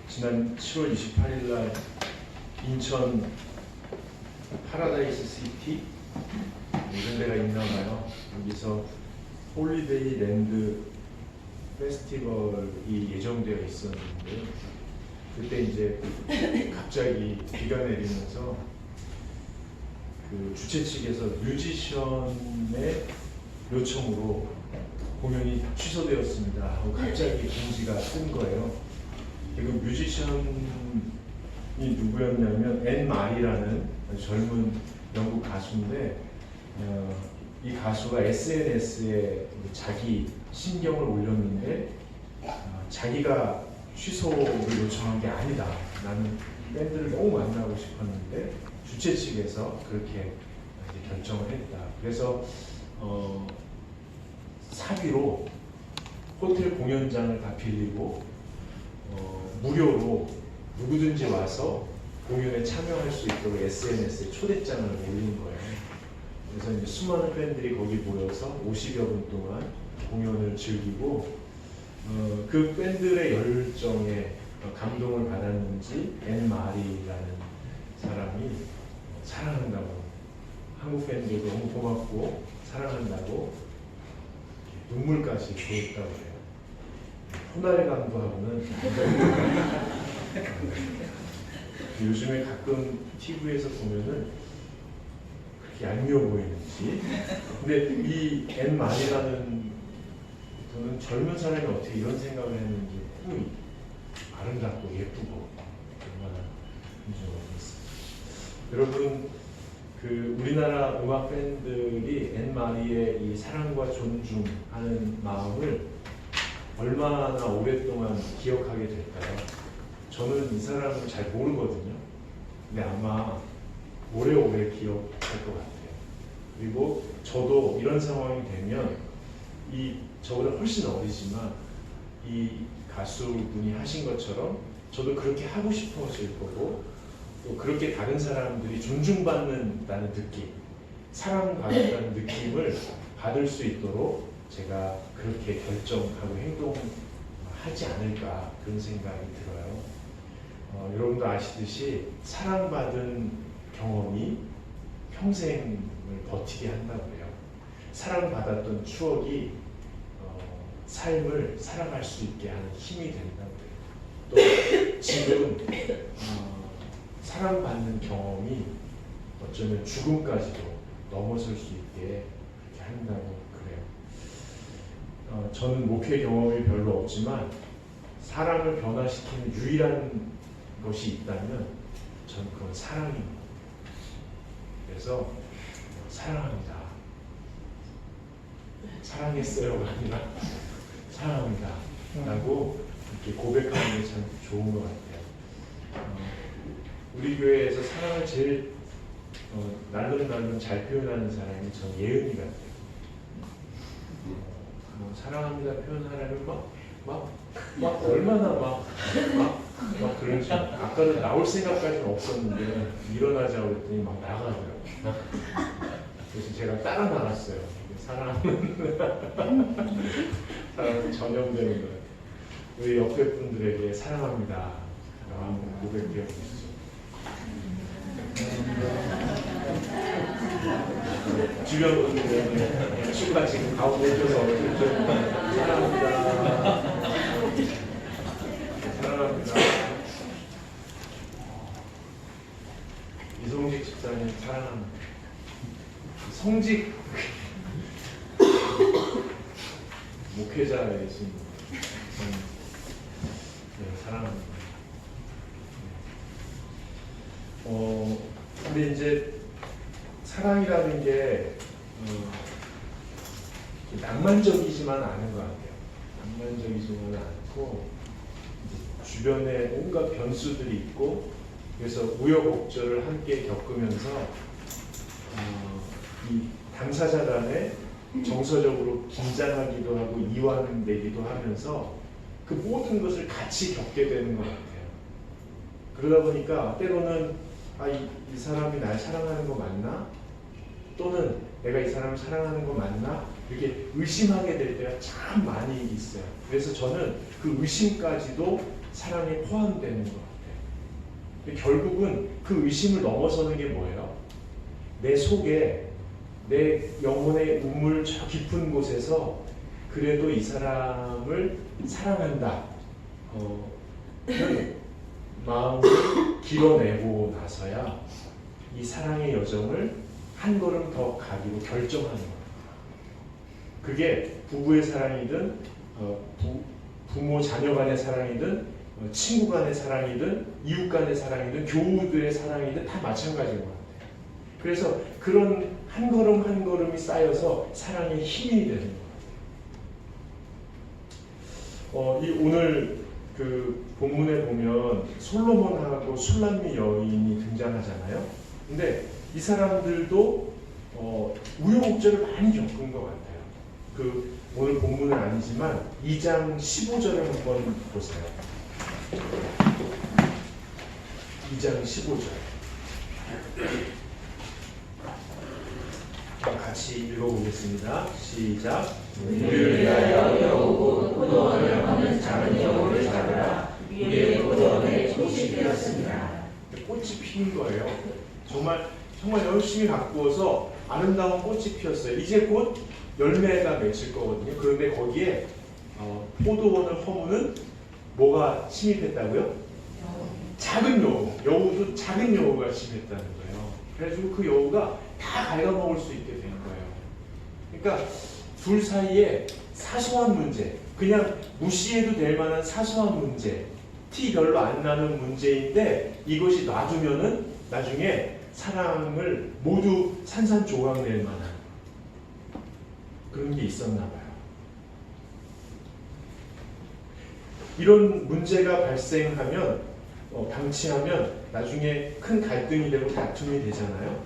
지난 7월 28일 날 인천 파라다이스 시티 이런 데가 있나 봐요. 여기서 홀리데이 랜드 페스티벌이 예정되어 있었는데 그때 이제 갑자기 비가 내리면서 그 주최 측에서 뮤지션의 요청으로 공연이 취소되었습니다 하고 갑자기 공지가 뜬 거예요. 그리고 뮤지션이 누구였냐면 앤 마리라는 젊은 영국 가수인데 이 가수가 SNS에 자기 신경을 올렸는데 자기가 취소를 요청한 게 아니다. 나는 밴드를 너무 만나고 싶었는데 주최 측에서 그렇게 이제 결정을 했다. 그래서 사비로 호텔 공연장을 다 빌리고 무료로 누구든지 와서 공연에 참여할 수 있도록 SNS에 초대장을 올린 거예요. 그래서 이제 수많은 팬들이 거기 모여서 50여 분 동안 공연을 즐기고 그 팬들의 열정에 감동을 받았는지 앤 마리라는 사람이 사랑한다고, 한국 팬들도 너무 고맙고 사랑한다고 눈물까지 보였다고 해요. 호날감도하고는 요즘에 가끔 TV에서 보면은 그렇게 얄미워 보이는지. 근데 이 앤 마리라는 저는 젊은 사람이 어떻게 이런 생각을 했는지 꿈이 아름답고 예쁘고 얼마나 인정하겠어요. 여러분, 그 우리나라 음악 밴들이 앤 마리의 이 사랑과 존중하는 마음을 얼마나 오랫동안 기억하게 될까요? 저는 이 사람을 잘 모르거든요. 근데 아마 오래오래 기억할 것 같아요. 그리고 저도 이런 상황이 되면 저보다 훨씬 어리지만 이 가수분이 하신 것처럼 저도 그렇게 하고 싶어질 거고, 또 그렇게 다른 사람들이 존중받는다는 느낌, 사랑받는다는 느낌을 받을 수 있도록 제가 그렇게 결정하고 행동하지 않을까, 그런 생각이 들어요. 여러분도 아시듯이 사랑받은 경험이 평생을 버티게 한다고 해요. 사랑받았던 추억이 삶을 살아갈 수 있게 하는 힘이 된다고 해요. 또 지금 사랑받는 경험이 어쩌면 죽음까지도 넘어설 수 있게 그렇게 한다고 그래요. 저는 목회 경험이 별로 없지만 사람을 변화시키는 유일한 것이 있다면 저는 그건 사랑입니다. 그래서 사랑합니다. 사랑했어요가 아니라 사랑합니다 라고 이렇게 고백하는 게 참 좋은 것 같아요. 우리 교회에서 사랑을 제일 날름날름 잘 표현하는 사람이 전 예은이 같아요. 사랑합니다 표현하려면 막 얼마나 막 그런지, 아까는 나올 생각까지는 없었는데 일어나자고 했더니 막 나가더라고요. 그래서 제가 따라 나갔어요. 사랑은 전염되는 거예요. 우리 옆에 분들에게 사랑합니다 라고 한번 고백해 보시죠. 주변 분들에게 축가 지금 가운데 있어서 사랑합니다. 사랑합니다. 이성직 집사님 사랑합니다. 성직 목회자이신 사랑합니다. 근데 이제 사랑이라는 게 낭만적이지만 않은 것 같아요. 낭만적이지만은 않고 주변에 온갖 변수들이 있고, 그래서 우여곡절을 함께 겪으면서 이 당사자 간에 정서적으로 긴장하기도 하고 이완되기도 하면서 그 모든 것을 같이 겪게 되는 것 같아요. 그러다 보니까 때로는 이 사람이 날 사랑하는 거 맞나? 또는 내가 이 사람을 사랑하는 거 맞나? 이렇게 의심하게 될 때가 참 많이 있어요. 그래서 저는 그 의심까지도 사랑에 포함되는 것 같아요. 결국은 그 의심을 넘어서는 게 뭐예요? 내 속에 내 영혼의 우물 저 깊은 곳에서 그래도 이 사람을 사랑한다 는 마음을 길어내고 나서야 이 사랑의 여정을 한 걸음 더 가기로 결정하는 거예요. 그게 부부의 사랑이든 부모 자녀 간의 사랑이든 친구 간의 사랑이든 이웃 간의 사랑이든 교우들의 사랑이든 다 마찬가지인 것 같아요. 그래서 그런 한 걸음 한 걸음이 쌓여서 사랑의 힘이 되는 것 같아요. 이 오늘 그 본문에 보면 솔로몬하고 술람미 여인이 등장하잖아요. 근데 이 사람들도 우여곡절을 많이 겪은 것 같아요. 그 오늘 본문은 아니지만 2장 15절을 한번 보세요. 2장 15절 같이 읽어보겠습니다. 시작. 우리를 위하여 여우고 포도원을 하는 작은 여우를 잡으라. 위에 포도원에 꽃이 피었습니다. 꽃이 피는 거예요. 정말 열심히 가꾸어서 아름다운 꽃이 피었어요. 이제 곧 열매가 맺힐 거거든요. 그런데 거기에 포도원을 허무는 뭐가 침입했다고요? 작은 여우도 작은 여우가 침입했다는 거예요. 그래가지고 그 여우가 다 갉아먹을 수 있게 된 거예요. 그러니까 둘 사이에 사소한 문제, 그냥 무시해도 될 만한 사소한 문제, 티 별로 안 나는 문제인데 이것이 놔두면은 나중에 사랑을 모두 산산조각 낼 만한 그런 게 있었나 봐요. 이런 문제가 발생하면 방치하면 나중에 큰 갈등이 되고 다툼이 되잖아요.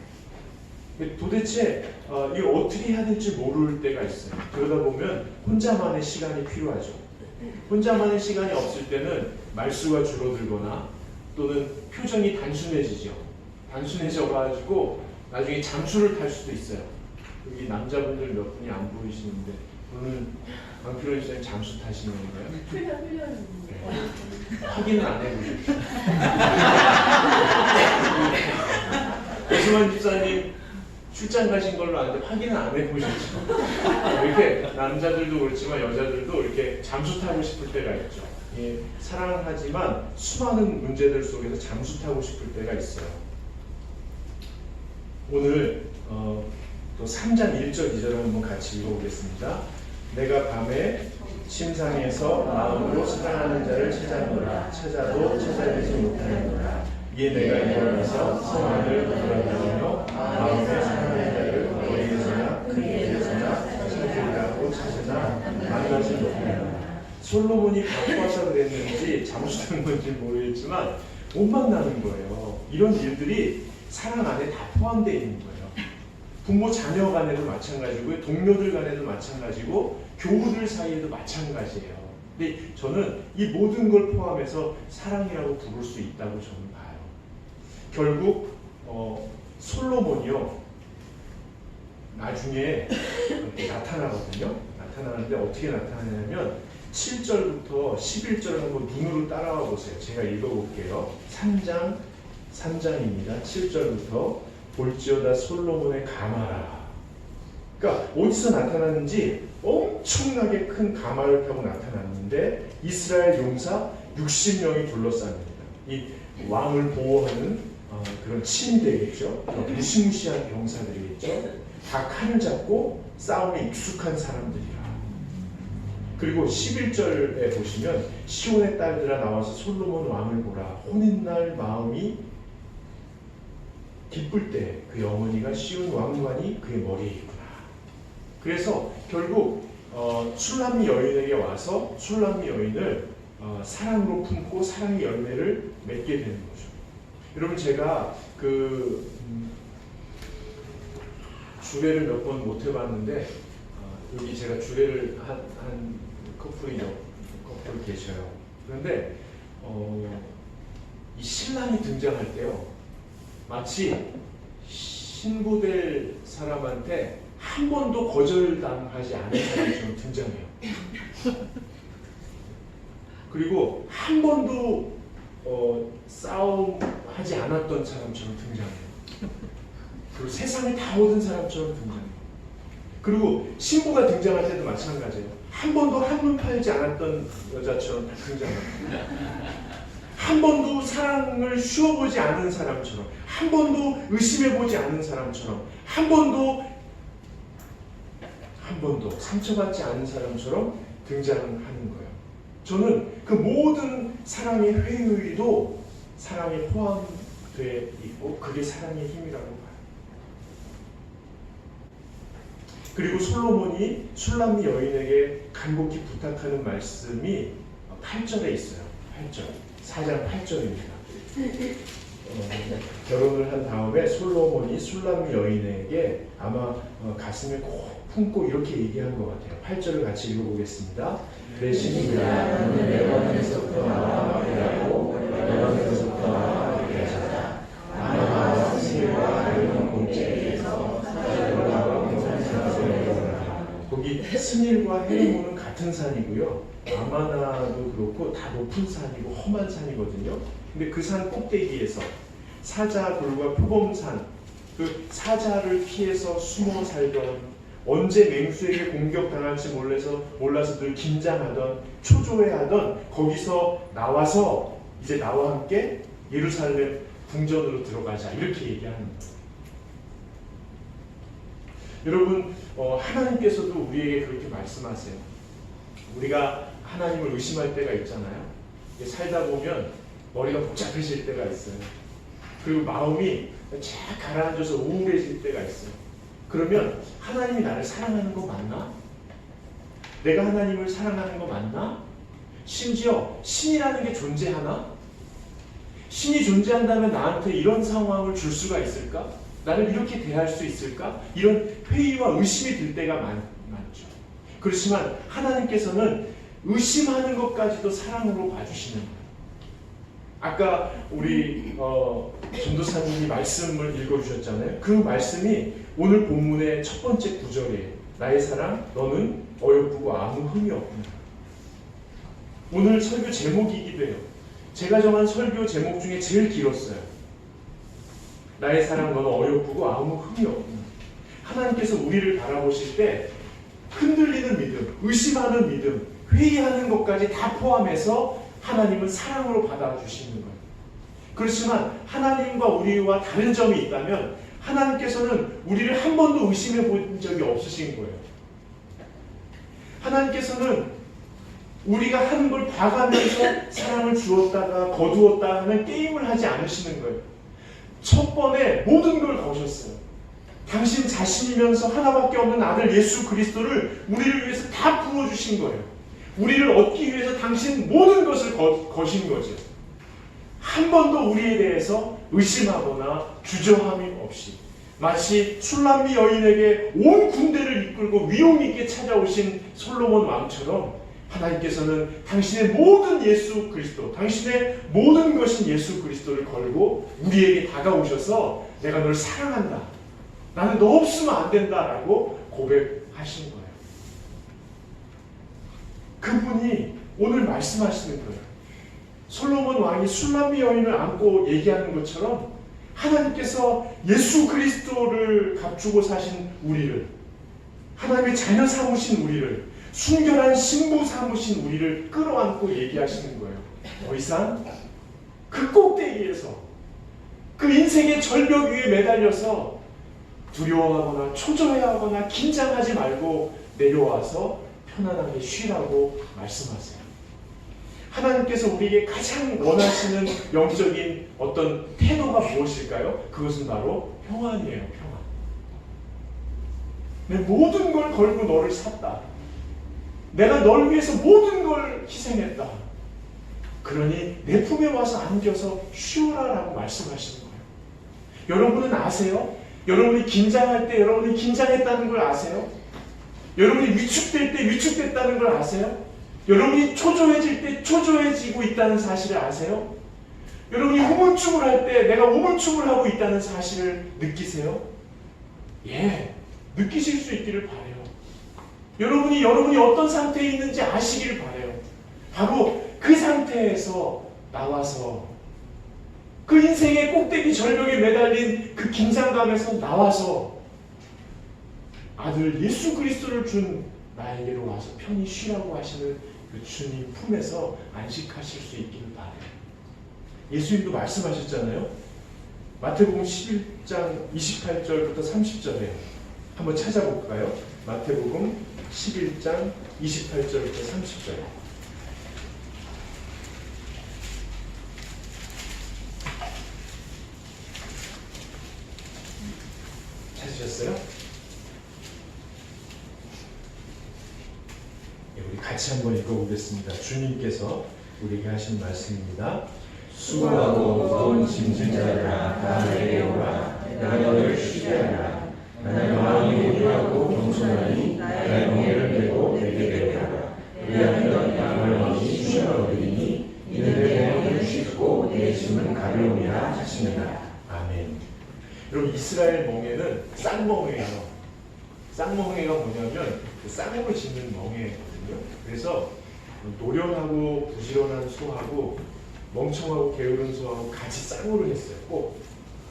도대체 이걸 어떻게 해야 될지 모를 때가 있어요. 그러다 보면 혼자만의 시간이 필요하죠. 혼자만의 시간이 없을 때는 말수가 줄어들거나 또는 표정이 단순해지죠. 단순해져가지고 나중에 잠수를 탈 수도 있어요. 여기 남자분들 몇 분이 안 보이시는데 오늘 강필원 시장님 잠수 타시는 건가요? 네. 확인은 안 해보셨죠? 오승환 집사님 출장 가신 걸로 아는데 확인은 안 해보셨죠? 이렇게 남자들도 그렇지만 여자들도 이렇게 잠수 타고 싶을 때가 있죠. 예, 사랑하지만 수많은 문제들 속에서 잠수 타고 싶을 때가 있어요. 오늘 또 3장 1절 2절을 한번 같이 읽어보겠습니다. 내가 밤에 침상에서 마음으로 사랑하는 자를 찾아보라. 찾아도 찾아내지 못하는구나. 이에 내가 일어나서 성 안을 돌아다니며 마음에 사랑하는 자를 어디에서나 그에게서나 찾으려고 찾으나 만나지 못하는구나. 솔로몬이 바빠서 그랬는지 잠수탄 건지 모르겠지만 못 만나는 거예요. 이런 일들이 사랑 안에 다 포함되어 있는 거예요. 부모 자녀 간에도 마찬가지고 동료들 간에도 마찬가지고 교우들 사이에도 마찬가지예요. 근데 저는 이 모든 걸 포함해서 사랑이라고 부를 수 있다고 저는 봐요. 결국 솔로몬이요 나중에 이렇게 나타나거든요. 나타나는데 어떻게 나타나냐면 7절부터 11절을 한번 눈으로 따라와 보세요. 제가 읽어볼게요. 3장입니다. 7절부터 볼지어다 솔로몬의 가마라. 그러니까 어디서 나타났는지 엄청나게 큰 가마를 타고 나타났는데 이스라엘 용사 60명이 둘러쌉니다. 이 왕을 보호하는 그런 침대겠죠. 무시무시한 병사들이겠죠. 다 칼을 잡고 싸움에 익숙한 사람들이라. 그리고 11절에 보시면 시온의 딸들아 나와서 솔로몬 왕을 보라. 혼인날 마음이 기쁠 때 그 어머니가 시온 왕관이 그의 머리에 있구나. 그래서 결국 술람미 여인에게 와서 술람미 여인을 사랑으로 품고 사랑의 열매를 맺게 되는 거죠. 여러분 제가 그 주례를 몇 번 못 해봤는데 여기 제가 주례를 한 커플이 계셔요. 그런데 이 신랑이 등장할 때요 마치 신부될 사람한테 한 번도 거절당하지 않은 사람처럼 등장해요. 그리고 한 번도 싸움하지 않았던 사람처럼 등장해요. 그리고 세상을 다 얻은 사람처럼 등장해요. 그리고 신부가 등장할 때도 마찬가지예요. 한 번도 한눈 팔지 않았던 여자처럼 등장해요. 한 번도 사랑을 쉬어보지 않은 사람처럼, 한 번도 의심해보지 않은 사람처럼, 한 번도 상처받지 않은 사람처럼 등장하는 거예요. 저는 그 모든 사랑의 회의도 사랑에 포함되어 있고 그게 사랑의 힘이라고 봐요. 그리고 솔로몬이 술람미 여인에게 간곡히 부탁하는 말씀이 8절에 있어요. 8절. 4장 8절입니다. 결혼을 한 다음에 솔로몬이 술람미 여인에게 아마 가슴에 꼭 품고 이렇게 얘기한 것 같아요. 8절을 같이 읽어보겠습니다. 내 신부야, 너는 레바논에서부터 나와 말하고 레바논에서부터 나와 말하자. 아마와 스닐과 르몬 공지에서 사자들과 공산산에서 내려오라. 거기 스닐과 헤르몬은 같은 산이고요. 아마나도 그렇고 다 높은 산이고 험한 산이거든요. 근데 그 산 꼭대기에서 사자굴과 표범산, 그 사자를 피해서 숨어 살던, 언제 맹수에게 공격당할지 몰라서 늘 긴장하던, 초조해하던, 거기서 나와서 이제 나와 함께 예루살렘 궁전으로 들어가자, 이렇게 얘기하는 거예요. 여러분, 하나님께서도 우리에게 그렇게 말씀하세요. 우리가 하나님을 의심할 때가 있잖아요. 살다 보면 머리가 복잡해질 때가 있어요. 그리고 마음이 쫙 가라앉아서 우울해질 때가 있어요. 그러면 하나님이 나를 사랑하는 거 맞나? 내가 하나님을 사랑하는 거 맞나? 심지어 신이라는 게 존재하나? 신이 존재한다면 나한테 이런 상황을 줄 수가 있을까? 나를 이렇게 대할 수 있을까? 이런 회의와 의심이 들 때가 많죠. 그렇지만 하나님께서는 의심하는 것까지도 사랑으로 봐주시는 거예요. 아까 우리 전도사님이 말씀을 읽어주셨잖아요. 그 말씀이 오늘 본문의 첫 번째 구절이에요. 나의 사랑, 너는 어여쁘고 아무 흠이 없구나. 오늘 설교 제목이기도 해요. 제가 정한 설교 제목 중에 제일 길었어요. 나의 사랑, 너는 어여쁘고 아무 흠이 없구나. 하나님께서 우리를 바라보실 때 흔들리는 믿음, 의심하는 믿음, 회의하는 것까지 다 포함해서 하나님은 사랑으로 받아주시는 거예요. 그렇지만 하나님과 우리와 다른 점이 있다면 하나님께서는 우리를 한 번도 의심해 본 적이 없으신 거예요. 하나님께서는 우리가 하는 걸 봐가면서 사랑을 주었다가 거두었다 하는 게임을 하지 않으시는 거예요. 첫 번에 모든 걸 거셨어요. 당신 자신이면서 하나밖에 없는 아들 예수 그리스도를 우리를 위해서 다 부어주신 거예요. 우리를 얻기 위해서 당신 모든 것을 거신 거죠. 한 번도 우리에 대해서 의심하거나 주저함이 없이, 마치 술람미 여인에게 온 군대를 이끌고 위용 있게 찾아오신 솔로몬 왕처럼 하나님께서는 당신의 모든 예수 그리스도, 당신의 모든 것인 예수 그리스도를 걸고 우리에게 다가오셔서 내가 널 사랑한다, 나는 너 없으면 안 된다라고 고백하신 거예요. 그분이 오늘 말씀하시는 거예요. 솔로몬 왕이 술람미 여인을 안고 얘기하는 것처럼 하나님께서 예수 그리스도를 감추고 사신 우리를, 하나님의 자녀 삼으신 우리를, 순결한 신부 삼으신 우리를 끌어안고 얘기하시는 거예요. 더 이상 그 꼭대기에서, 그 인생의 절벽 위에 매달려서 두려워하거나 초조해하거나 긴장하지 말고 내려와서 편안하게 쉬라고 말씀하세요. 하나님께서 우리에게 가장 원하시는 영적인 어떤 태도가 무엇일까요? 그것은 바로 평안이에요. 평안. 내 모든 걸 걸고 너를 샀다. 내가 널 위해서 모든 걸 희생했다. 그러니 내 품에 와서 안겨서 쉬어라라고 말씀하시는 거예요. 여러분은 아세요? 여러분이 긴장할 때 여러분이 긴장했다는 걸 아세요? 여러분이 위축될 때 위축됐다는 걸 아세요? 여러분이 초조해질 때 초조해지고 있다는 사실을 아세요? 여러분이 우물쭈물 할 때 내가 우물쭈물 하고 있다는 사실을 느끼세요? 예, 느끼실 수 있기를 바라요. 여러분이 어떤 상태에 있는지 아시기를 바라요. 바로 그 상태에서 나와서 그 인생의 꼭대기 절벽에 매달린 그 긴장감에서 나와서 아들 예수 그리스도를 준 나에게로 와서 편히 쉬라고 하시는 그 주님 품에서 안식하실 수 있기를 바래요. 예수님도 말씀하셨잖아요. 마태복음 11장 28절부터 30절에 한번 찾아볼까요? 마태복음 11장 28절부터 30절. 찾으셨어요? 네, 우리 같이 한번 읽어보겠습니다. 주님께서 우리에게 하신 말씀입니다. 수고하고 무거운 짐진 자들아 다 내게 오라. 내가 너를 쉬게 하리라. 나의 마음이 온유하고 겸손하니 나의 멍에를 메고 내게 배우라. 그리하면 너희가 영원히 쉼을 얻으리니 이는 내 멍에는 쉽고 내 짐은 가벼움이라 하시니라. 아멘. 여러분 이스라엘 멍에는 쌍멍에예요. 쌍멍에가 뭐냐면 그 쌍으로 짓는 멍에거든요. 그래서 노련하고 부지런한 소하고 멍청하고 게으른 소하고 같이 쌍으로 했어요. 꼭.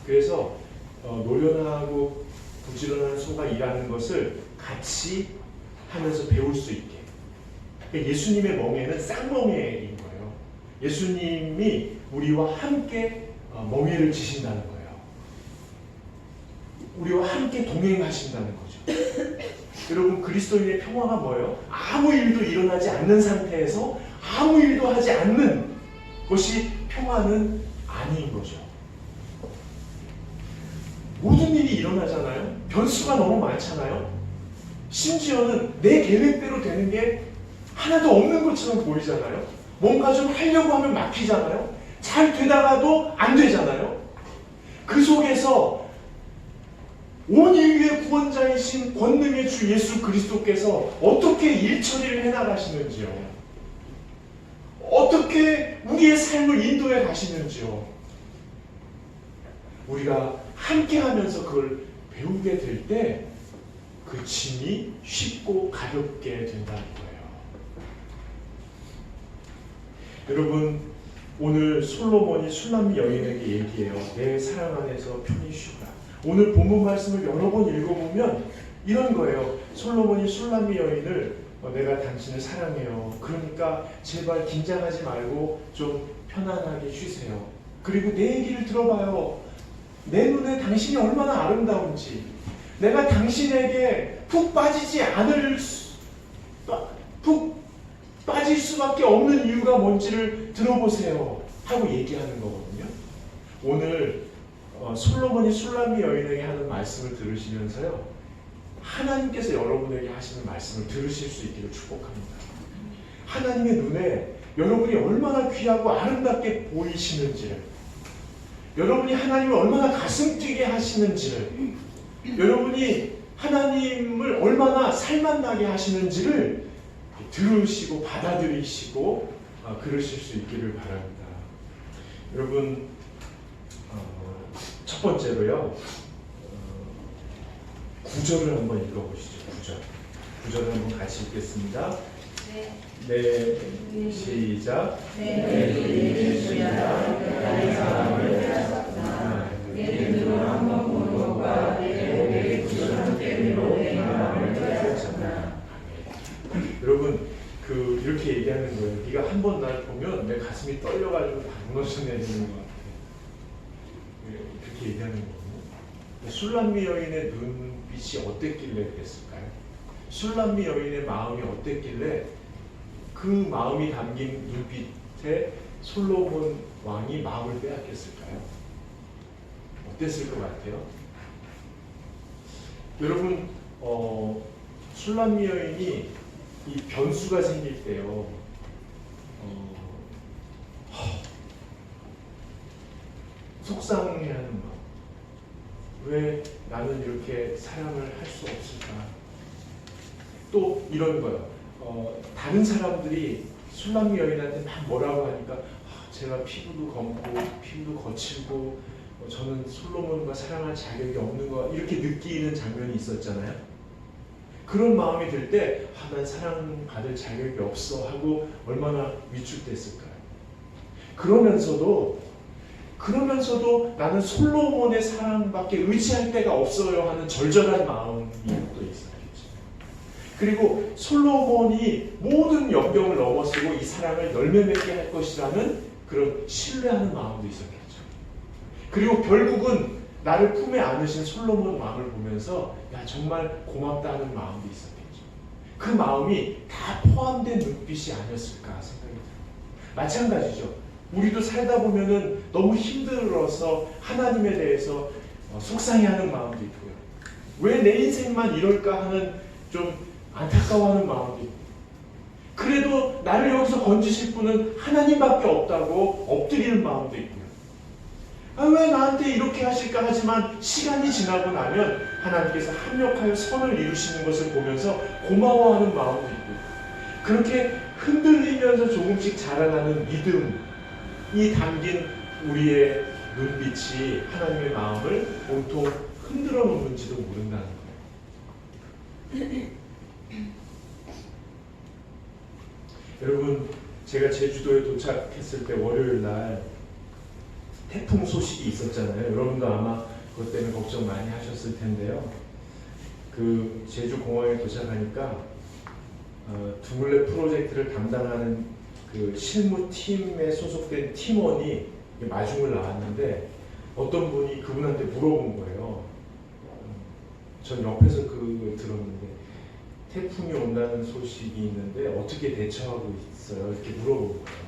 그래서 노련하고 부지런한 소가 일하는 것을 같이 하면서 배울 수 있게. 그러니까 예수님의 멍에는 쌍멍에인 거예요. 예수님이 우리와 함께 멍에를 지신다는 거예요. 우리와 함께 동행하신다는 거죠. 여러분 그리스도인의 평화가 뭐예요? 아무 일도 일어나지 않는 상태에서 아무 일도 하지 않는 것이 평화는 아닌 거죠. 모든 일이 일어나잖아요. 변수가 너무 많잖아요. 심지어는 내 계획대로 되는 게 하나도 없는 것처럼 보이잖아요. 뭔가 좀 하려고 하면 막히잖아요. 잘 되다가도 안 되잖아요. 그 속에서 온 인류의 구원자이신 권능의 주 예수 그리스도께서 어떻게 일처리를 해나가시는지요. 어떻게 우리의 삶을 인도해 가시는지요. 우리가 함께 하면서 그걸 배우게 될 때 그 짐이 쉽고 가볍게 된다는 거예요. 여러분 오늘 솔로몬이 술람미 여인에게 얘기해요. 내 사랑 안에서 편히 쉬라. 오늘 본문 말씀을 여러 번 읽어보면 이런 거예요. 솔로몬이 술람미 여인을 내가 당신을 사랑해요. 그러니까 제발 긴장하지 말고 좀 편안하게 쉬세요. 그리고 내 얘기를 들어봐요. 내 눈에 당신이 얼마나 아름다운지, 내가 당신에게 푹 빠질 수밖에 없는 이유가 뭔지를 들어보세요 하고 얘기하는 거거든요. 오늘 솔로몬이 술람미 여인에게 하는 말씀을 들으시면서요, 하나님께서 여러분에게 하시는 말씀을 들으실 수 있기를 축복합니다. 하나님의 눈에 여러분이 얼마나 귀하고 아름답게 보이시는지를, 여러분이 하나님을 얼마나 가슴 뛰게 하시는지를, 여러분이 하나님을 얼마나 살맛나게 하시는지를 들으시고 받아들이시고 그러실 수 있기를 바랍니다. 여러분 첫 번째로요, 구절을 한번 읽어보시죠. 구절을 한번 같이 읽겠습니다. 네, 시작. 내 주야 나의 사랑을 빼앗았구나. 내 눈으로 한번 보는 것과 내 목에 구절한 때문에 내 마음을 빼앗았구나. 여러분 이렇게 얘기하는 거예요. 네가 한 번 날 보면 내 가슴이 떨려가지고 다 무너져 내리는 것 같아. 그렇게 얘기하는 거거든요. 술람미 여인의 눈빛이 어땠길래 그랬을까요? 술람미 여인의 마음이 어땠길래 그 마음이 담긴 눈빛에 솔로몬 왕이 마음을 빼앗겼을까요? 어땠을 것 같아요? 여러분 술람미 여인이 이 변수가 생길 때요, 속상해하는 마음. 왜 나는 이렇게 사랑을 할 수 없을까? 또 이런 거요. 다른 사람들이 술람미 여인한테 막 뭐라고 하니까 제가 피부도 검고 피부도 거칠고 저는 솔로몬과 사랑할 자격이 없는 거, 이렇게 느끼는 장면이 있었잖아요. 그런 마음이 들 때 난 사랑받을 자격이 없어 하고 얼마나 위축됐을까요? 그러면서도 나는 솔로몬의 사랑밖에 의지할 데가 없어요 하는 절절한 마음이 또 있었겠죠. 그리고 솔로몬이 모든 연병을 넘어서고 이 사랑을 열매 맺게 할 것이라는 그런 신뢰하는 마음도 있었겠죠. 그리고 결국은 나를 품에 안으신 솔로몬 마음을 보면서 야 정말 고맙다는 마음도 있었겠죠. 그 마음이 다 포함된 눈빛이 아니었을까 생각이 들어요. 마찬가지죠. 우리도 살다 보면은 너무 힘들어서 하나님에 대해서 속상해하는 마음도 있고요. 왜 내 인생만 이럴까 하는 좀 안타까워하는 마음도 있고. 그래도 나를 여기서 건지실 분은 하나님밖에 없다고 엎드리는 마음도 있고요. 왜 나한테 이렇게 하실까 하지만 시간이 지나고 나면 하나님께서 합력하여 선을 이루시는 것을 보면서 고마워하는 마음도 있고요. 그렇게 흔들리면서 조금씩 자라나는 믿음이 담긴 우리의 눈빛이 하나님의 마음을 온통 흔들어 놓는지도 모른다는 거예요. 여러분, 제가 제주도에 도착했을 때 월요일 날 태풍 소식이 있었잖아요. 여러분도 아마 그것 때문에 걱정 많이 하셨을 텐데요. 그 제주 공항에 도착하니까 둥글레 프로젝트를 담당하는 그 실무팀에 소속된 팀원이 마중을 나왔는데 어떤 분이 그분한테 물어본 거예요. 전 옆에서 그걸 들었는데 태풍이 온다는 소식이 있는데 어떻게 대처하고 있어요? 이렇게 물어본 거예요.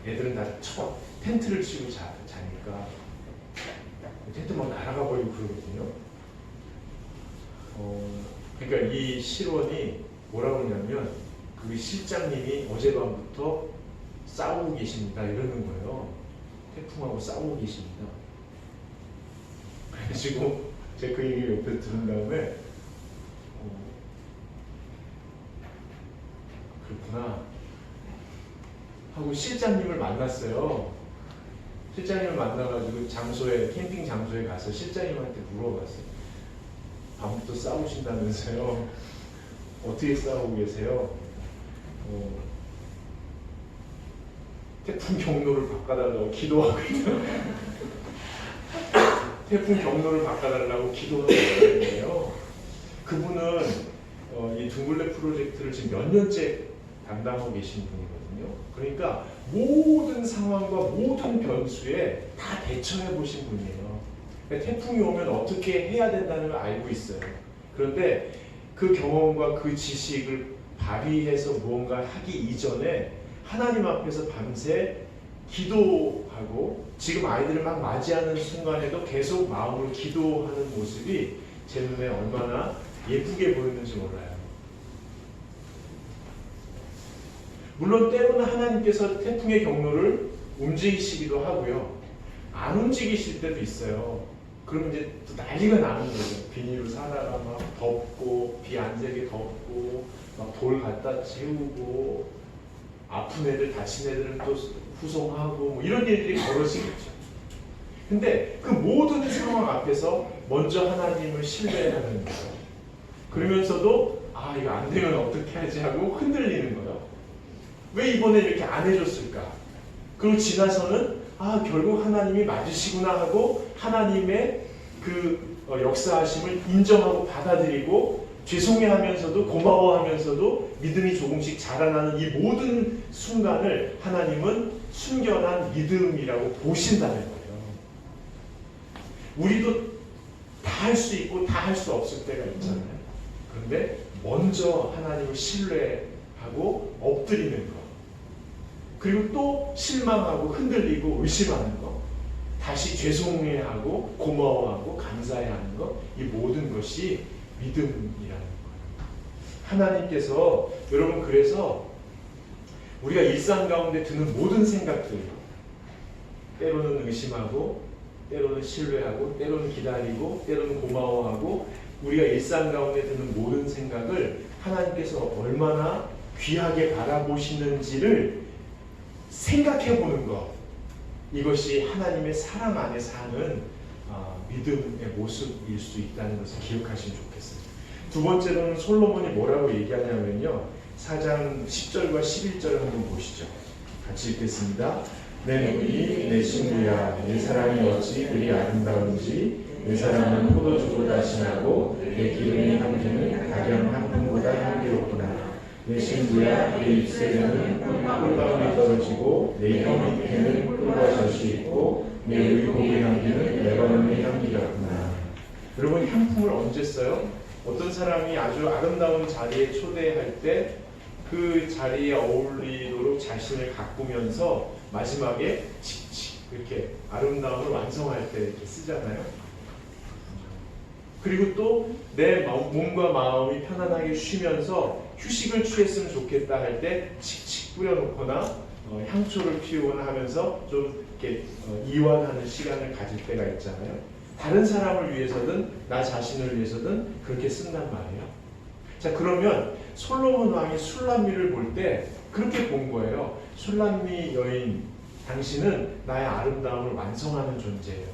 애들은 다 텐트를 치고 자니까 텐트 막 날아가 버리고 그러거든요. 그러니까 이 실원이 뭐라고 하냐면 그 실장님이 어젯밤부터 싸우고 계십니다 이러는 거예요. 태풍하고 싸우고 계십니다. 그래가지고 제가 그 얘기를 옆에 들은 다음에 그렇구나 하고 실장님을 만났어요. 실장님을 만나가지고 캠핑 장소에 가서 실장님한테 물어봤어요. 밤부터 싸우신다면서요? 어떻게 싸우고 계세요? 태풍 경로를 바꿔달라고 기도하고 있어요. 태풍 경로를 바꿔달라고 기도하고 있는데요. 그분은 이 둥글레 프로젝트를 지금 몇 년째 담당하고 계신 분이거든요. 그러니까 모든 상황과 모든 변수에 다 대처해 보신 분이에요. 그러니까 태풍이 오면 어떻게 해야 된다는 걸 알고 있어요. 그런데 그 경험과 그 지식을 발휘해서 무언가 하기 이전에 하나님 앞에서 밤새 기도하고 지금 아이들을 막 맞이하는 순간에도 계속 마음으로 기도하는 모습이 제 눈에 얼마나 예쁘게 보이는지 몰라요. 물론 때로는 하나님께서 태풍의 경로를 움직이시기도 하고요. 안 움직이실 때도 있어요. 그러면 이제 또 난리가 나는 거죠. 비닐로 사다가 막 덮고 비 안 새게 덮고 막 돌 갖다 채우고 아픈 애들 다친 애들은 또 후송하고 뭐 이런 일들이 벌어지겠죠. 근데 그 모든 상황 앞에서 먼저 하나님을 신뢰하는 거예요. 그러면서도 이거 안 되면 어떻게 하지 하고 흔들리는 거예요. 왜 이번에 이렇게 안 해줬을까? 그리고 지나서는 결국 하나님이 맞으시구나 하고 하나님의 그 역사하심을 인정하고 받아들이고 죄송해하면서도 고마워하면서도 믿음이 조금씩 자라나는 이 모든 순간을 하나님은 순결한 믿음이라고 보신다는 거예요. 우리도 다 할 수 있고 다 할 수 없을 때가 있잖아요. 그런데 먼저 하나님을 신뢰하고 엎드리는 것, 그리고 또 실망하고 흔들리고 의심하는 것, 다시 죄송해하고 고마워하고 감사해하는 것, 이 모든 것이 믿음이라는 거예요. 하나님께서 여러분 그래서 우리가 일상 가운데 드는 모든 생각들, 때로는 의심하고 때로는 신뢰하고 때로는 기다리고 때로는 고마워하고 우리가 일상 가운데 드는 모든 생각을 하나님께서 얼마나 귀하게 바라보시는지를 생각해 보는 것, 이것이 하나님의 사랑 안에 사는 믿음의 모습일 수 있다는 것을 기억하시면 좋겠어요. 두 번째로는 솔로몬이 뭐라고 얘기하냐면요. 4장 10절과 11절을 한번 보시죠. 같이 읽겠습니다. 내 누이 내 친구야 내 사랑이 어찌 그리 아름다운지 내 사랑은 포도주보다 진하고 내 기름의 향기는 각연 향품보다 향기롭구나. 내 친구야 내 입새는 꿀방울이 떨어지고 내 혀 밑에는 꿀과 젖이 있고 내 의복의 향기는 레바논의 향기 같구나. 여러분 향품을 언제 써요? 어떤 사람이 아주 아름다운 자리에 초대할 때 그 자리에 어울리도록 자신을 가꾸면서 마지막에 칙칙 이렇게 아름다움을 완성할 때 이렇게 쓰잖아요. 그리고 또 내 몸과 마음이 편안하게 쉬면서 휴식을 취했으면 좋겠다 할 때 칙칙 뿌려놓거나 향초를 피우거나 하면서 좀 이렇게 이완하는 시간을 가질 때가 있잖아요. 다른 사람을 위해서든 나 자신을 위해서든 그렇게 쓴단 말이에요. 자, 그러면 솔로몬 왕이 술람미를 볼 때 그렇게 본 거예요. 술람미 여인, 당신은 나의 아름다움을 완성하는 존재예요.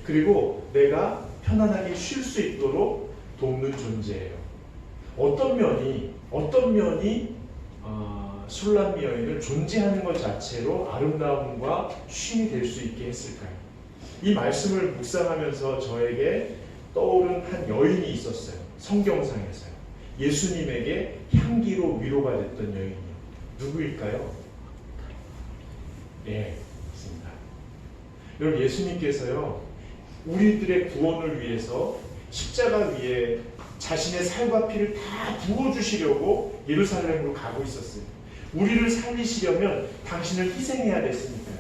그리고 내가 편안하게 쉴 수 있도록 돕는 존재예요. 어떤 면이 술람미 여인을 존재하는 것 자체로 아름다움과 쉼이 될 수 있게 했을까요? 이 말씀을 묵상하면서 저에게 떠오른 한 여인이 있었어요. 성경상에서요. 예수님에게 향기로 위로가 됐던 여인이요. 누구일까요? 예, 맞습니다. 여러분 예수님께서요. 우리들의 구원을 위해서 십자가 위에 자신의 살과 피를 다 부어주시려고 예루살렘으로 가고 있었어요. 우리를 살리시려면 당신을 희생해야 됐으니까요.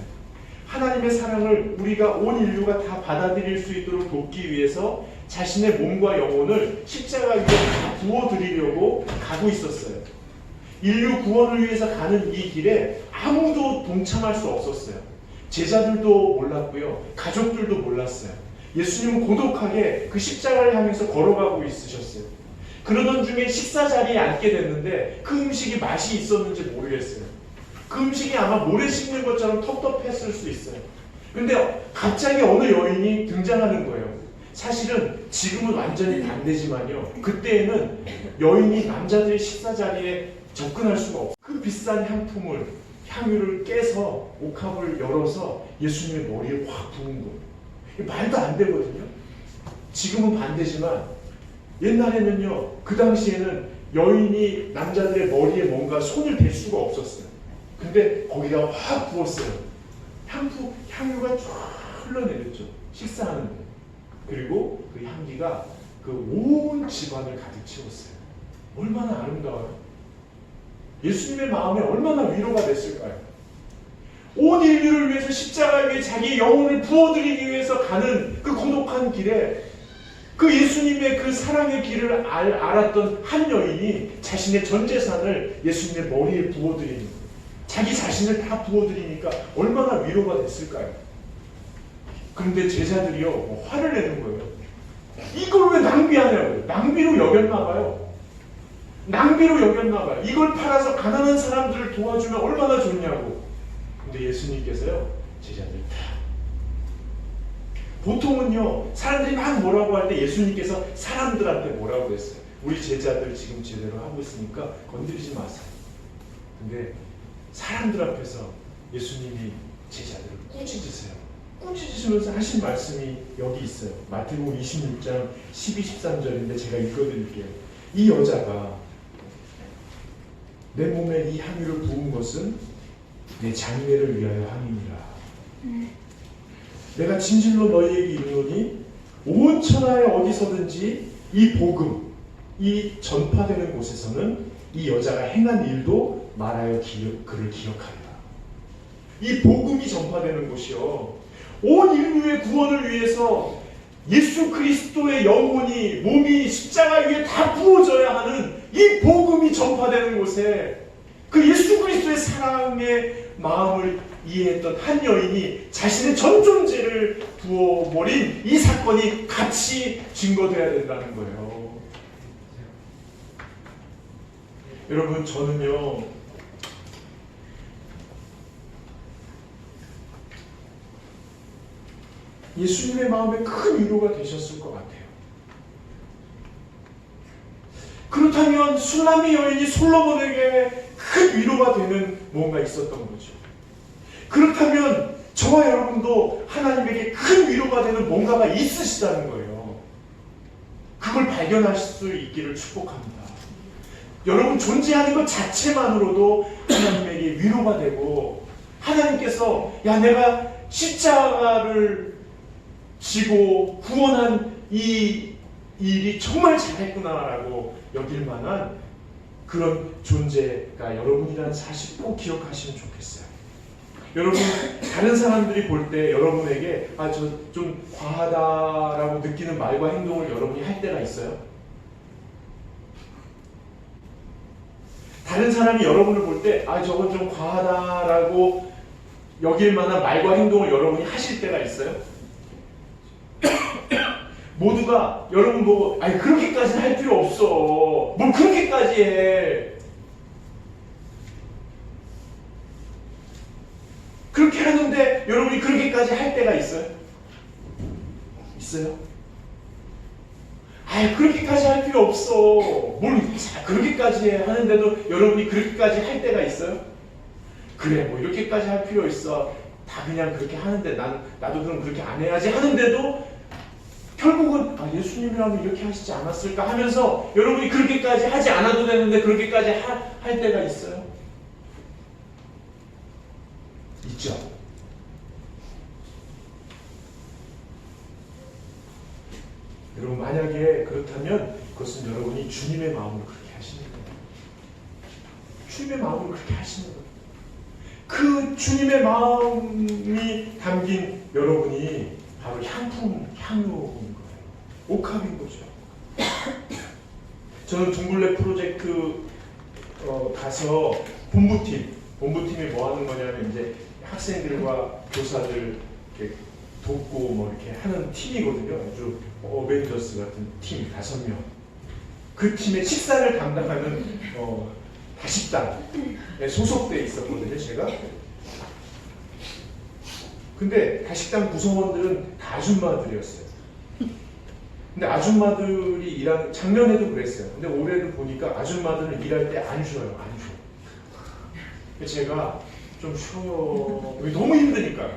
하나님의 사랑을 우리가 온 인류가 다 받아들일 수 있도록 돕기 위해서 자신의 몸과 영혼을 십자가 위에 다 부어드리려고 가고 있었어요. 인류 구원을 위해서 가는 이 길에 아무도 동참할 수 없었어요. 제자들도 몰랐고요. 가족들도 몰랐어요. 예수님은 고독하게 그 십자가를 향해서 걸어가고 있으셨어요. 그러던 중에 식사 자리에 앉게 됐는데 그 음식이 맛이 있었는지 모르겠어요. 그 음식이 아마 모래 씹는 것처럼 텁텁했을 수 있어요. 근데 갑자기 어느 여인이 등장하는 거예요. 사실은 지금은 완전히 반대지만요. 그때에는 여인이 남자들의 식사 자리에 접근할 수가 없어요. 그 비싼 향유를 깨서 옥합을 열어서 예수님의 머리에 확 부은 거예요. 말도 안 되거든요. 지금은 반대지만 옛날에는요. 그 당시에는 여인이 남자들의 머리에 뭔가 손을 댈 수가 없었어요. 근데 거기다 확 부었어요. 향유가 쫙 흘러내렸죠. 식사하는데. 그리고 그 향기가 그 온 집안을 가득 채웠어요. 얼마나 아름다워요. 예수님의 마음에 얼마나 위로가 됐을까요? 온 인류를 위해서 십자가 위에 자기의 영혼을 부어드리기 위해서 가는 그 고독한 길에 그 예수님의 그 사랑의 길을 알았던 한 여인이 자신의 전 재산을 예수님의 머리에 부어드리는 거예요. 자기 자신을 다 부어드리니까 얼마나 위로가 됐을까요? 그런데 제자들이요 화를 내는 거예요. 이걸 왜 낭비하냐고요. 낭비로 여겼나 봐요. 이걸 팔아서 가난한 사람들을 도와주면 얼마나 좋냐고. 근데 예수님께서요 제자들 다 보통은요 사람들이 막 뭐라고 할 때 예수님께서 사람들한테 뭐라고 했어요. 우리 제자들 지금 제대로 하고 있으니까 건드리지 마세요. 근데 사람들 앞에서 예수님이 제자들을 꾸짖으세요. 꾸짖으시면서 하신 말씀이 여기 있어요. 마태복음 26장 12, 13절인데 제가 읽어드릴게요. 이 여자가 내 몸에 이 향유를 부은 것은 내 장례를 위하여 함이니라. 내가 진실로 너희에게 이르노니 온 천하에 어디서든지 이 복음, 이 전파되는 곳에서는 이 여자가 행한 일도 말하여 그를 기억하리라. 이 복음이 전파되는 곳이요. 온 인류의 구원을 위해서 예수 그리스도의 영혼이 몸이 십자가 위에 다 부어져야 하는 이 복음이 전파되는 곳에 그 예수 그리스도의 사랑의 마음을 이해했던 한 여인이 자신의 전 존재를 부어버린 이 사건이 같이 증거돼야 된다는 거예요. 여러분 저는요 예수님의 마음에 큰 위로가 되셨을 것 같아요. 그렇다면 술람미 여인이 솔로몬에게 큰 위로가 되는 뭔가 있었던 거죠. 그렇다면 저와 여러분도 하나님에게 큰 위로가 되는 뭔가가 있으시다는 거예요. 그걸 발견하실 수 있기를 축복합니다. 여러분 존재하는 것 자체만으로도 하나님에게 위로가 되고, 하나님께서 야 내가 십자가를 지고 구원한 이 일이 정말 잘했구나라고 여길 만한 그런 존재가 여러분이라는 사실 꼭 기억하시면 좋겠어요. 여러분 다른 사람들이 볼 때 여러분에게 아 저 좀 과하다라고 느끼는 말과 행동을 여러분이 할 때가 있어요? 다른 사람이 여러분을 볼 때 아 저건 좀 과하다라고 여길 만한 말과 행동을 여러분이 하실 때가 있어요? 모두가 여러분 보고 아니 그렇게까지는 할 필요 없어. 뭘 그렇게까지 해. 그렇게 하는데 여러분이 그렇게까지 할 때가 있어요? 있어요? 아 그렇게까지 할 필요 없어. 뭘 그렇게까지 해 하는데도 여러분이 그렇게까지 할 때가 있어요? 그래 뭐 이렇게까지 할 필요 있어. 다 그냥 그렇게 하는데 나도 그럼 그렇게 안 해야지 하는데도 결국은 아 예수님이라면 이렇게 하시지 않았을까 하면서 여러분이 그렇게까지 하지 않아도 되는데 그렇게까지 할 때가 있어요? 있죠. 여러분 만약에 그렇다면 그것은 여러분이 주님의 마음으로 그렇게 하시는 거예요. 주님의 마음으로 그렇게 하시는 거예요. 그 주님의 마음이 담긴 여러분이 바로 향유인 거예요. 옥합인 거죠. 저는 둥글레 프로젝트 가서 본부팀이 뭐 하는 거냐면 이제 학생들과 교사들 이렇게 돕고 뭐 이렇게 하는 팀이거든요. 아주 어벤져스 같은 팀 5명. 그 팀의 식사를 담당하는 다식당에 소속돼 있었거든요, 제가. 근데 다식당 구성원들은 다 아줌마들이었어요. 근데 아줌마들이 작년에도 그랬어요. 근데 올해도 보니까 아줌마들은 일할 때 안 쉬어요. 안 쉬어. 제가 좀 쉬어요. 너무 힘드니까.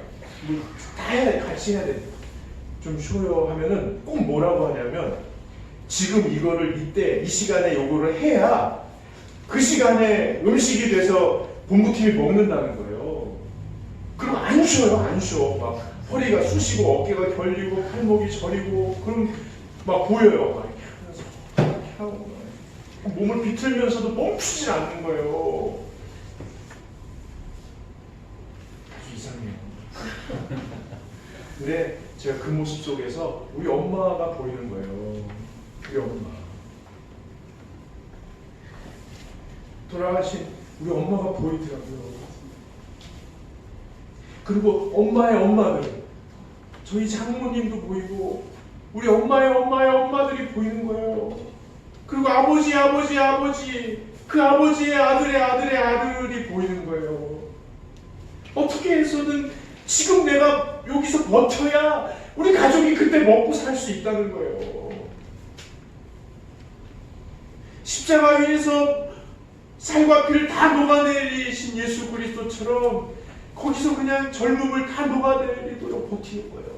다 해야 돼. 같이 해야 돼. 좀 쉬어요 하면은 꼭 뭐라고 하냐면 지금 이거를 이 시간에 요거를 해야 그 시간에 음식이 돼서 본부팀이 먹는다는 거예요. 그럼 안 쉬어요. 안 쉬어. 막 허리가 쑤시고 어깨가 결리고 팔목이 저리고 그럼 막 보여요. 막 이렇게 하고 몸을 비틀면서도 멈추질 않는 거예요. 아주 이상해요. 근데 제가 그 모습 속에서 우리 엄마가 보이는 거예요. 우리 엄마. 돌아가신 우리 엄마가 보이더라고요. 그리고 엄마의 엄마들, 저희 장모님도 보이고 우리 엄마의 엄마들이 보이는 거예요. 그리고 아버지, 그 아버지의 아들의 아들이 보이는 거예요. 어떻게 해서든 지금 내가 여기서 버텨야 우리 가족이 그때 먹고 살 수 있다는 거예요. 십자가 위에서 살과 피를 다 녹아내리신 예수 그리스도처럼 거기서 그냥 젊음을 다 녹아내리도록 버티는 거예요.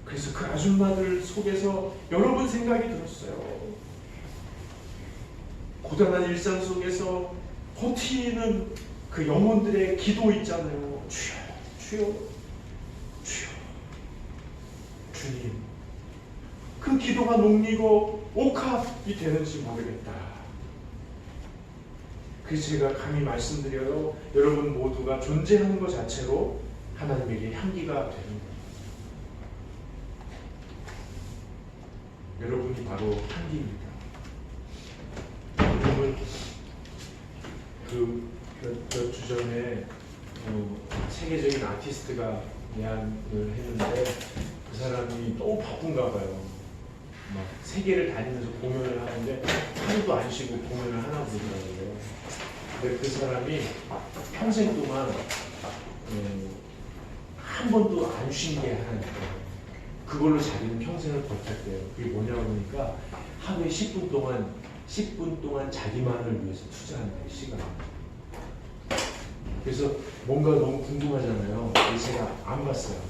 그래서 그 아줌마들 속에서 여러분 생각이 들었어요. 고단한 일상 속에서 버티는 그 영혼들의 기도 있잖아요. 주여, 주님. 그 기도가 녹이고 옥합이 되는지 모르겠다. 그래서 제가 감히 말씀드려요. 여러분 모두가 존재하는 것 자체로 하나님에게 향기가 되는 거예요. 여러분이 바로 향기입니다. 여러분 몇 주 전에 세계적인 아티스트가 내한을 했는데 그 사람이 너무 바쁜가 봐요. 막 세계를 다니면서 공연을 하는데 하루도 안 쉬고 공연을 하나 보더라고요. 근데 그 사람이 평생 동안 한 번도 안 쉰 게 하나 있어요. 그걸로 자기는 평생을 버텼대요. 그게 뭐냐고 그러니까 하루에 10분 동안 자기만을 위해서 투자한대요, 시간. 그래서 뭔가 너무 궁금하잖아요. 그래서 제가 안 봤어요.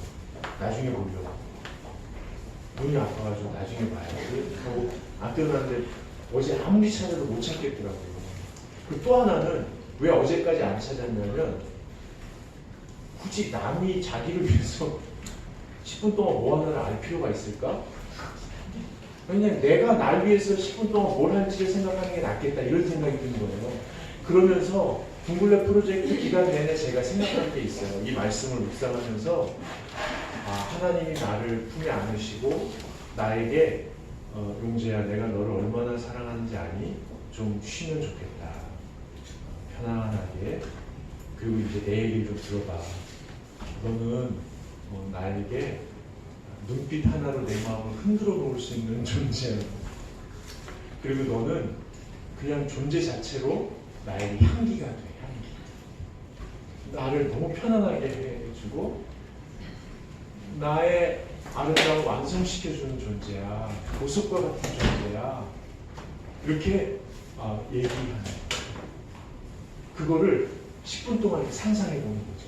나중에 보려고. 눈이 아파가지고 나중에 봐야지 하고 안 떼어놨는데 어제 아무리 찾아도 못 찾겠더라고요. 그리고 또 하나는 왜 어제까지 안 찾았냐면 굳이 남이 자기를 위해서 10분 동안 뭐 하나를 알 필요가 있을까? 왜냐면 내가 날 위해서 10분 동안 뭘 할지를 생각하는 게 낫겠다 이런 생각이 드는 거예요. 그러면서 둥글레 프로젝트 기간 내내 제가 생각한 게 있어요. 이 말씀을 묵상하면서 하나님이 나를 품에 안으시고 나에게 용재야 내가 너를 얼마나 사랑하는지 아니? 좀 쉬면 좋겠다. 편안하게. 그리고 이제 내 얘기를 좀 들어봐. 너는 나에게 눈빛 하나로 내 마음을 흔들어 놓을 수 있는 존재야. 그리고 너는 그냥 존재 자체로 나에게 향기가 돼. 향기. 나를 너무 편안하게 해주고 나의 아름다움을 완성시켜주는 존재야. 보석과 같은 존재야. 이렇게 얘기하는 그거를 10분 동안 이렇게 상상해 보는 거죠.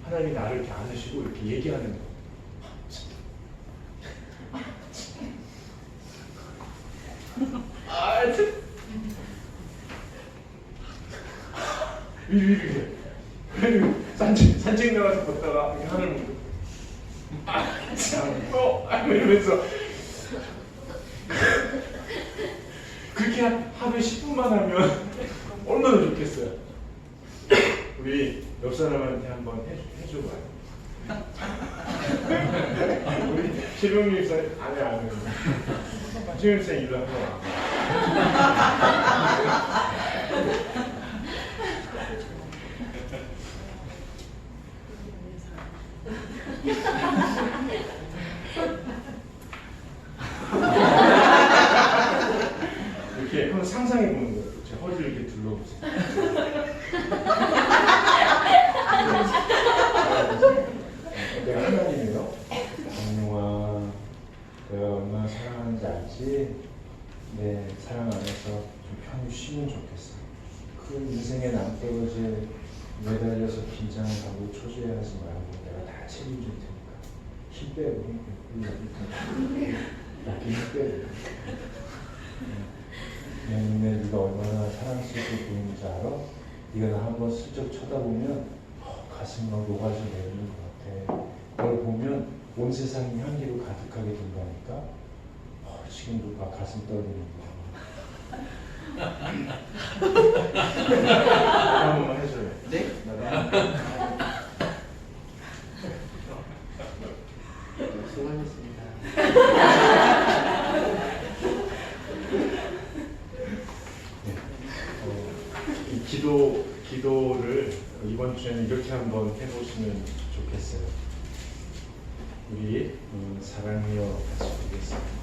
하나님이 나를 이렇게 안으시고 이렇게 얘기하는 거. 이렇게 산책 나가서 걷다가 이렇게 하는 거. 이러면서 그렇게 하루에 10분만 하면 얼마나 좋겠어요. 우리 옆 사람한테 한번 해줘봐요. 우리 최병민 입사님 안 해. 최병민 입사님 일로 한번 와. 이렇게 한번 상상해 보는 거예요. 제 허리를 이렇게 둘러보세요. 내가 하나님이에요. 정용아, 내가 얼마나 사랑하는지 알지? 내 사랑 안에서 좀 편히 쉬면 좋겠어. 그 인생의 남떨어지에 매달려서 긴장하고 초조해하지 말고 내가 다 책임질 테니까 힘 빼고 이렇게 힘 빼고 내 눈에 네가 얼마나 사랑스럽게 보이는지 알아? 네가 나 한번 슬쩍 쳐다보면 가슴이 막 녹아져 내리는 것 같아. 그걸 보면 온 세상이 향기로 가득하게 된다니까. 지금도 막 가슴 떨리는 거야. 한 번만 해줘요. 네? 수고하셨습니다. 이 기도를 이번 주에는 이렇게 한번 해보시면 좋겠어요. 우리 사랑이여 같이 보겠습니다.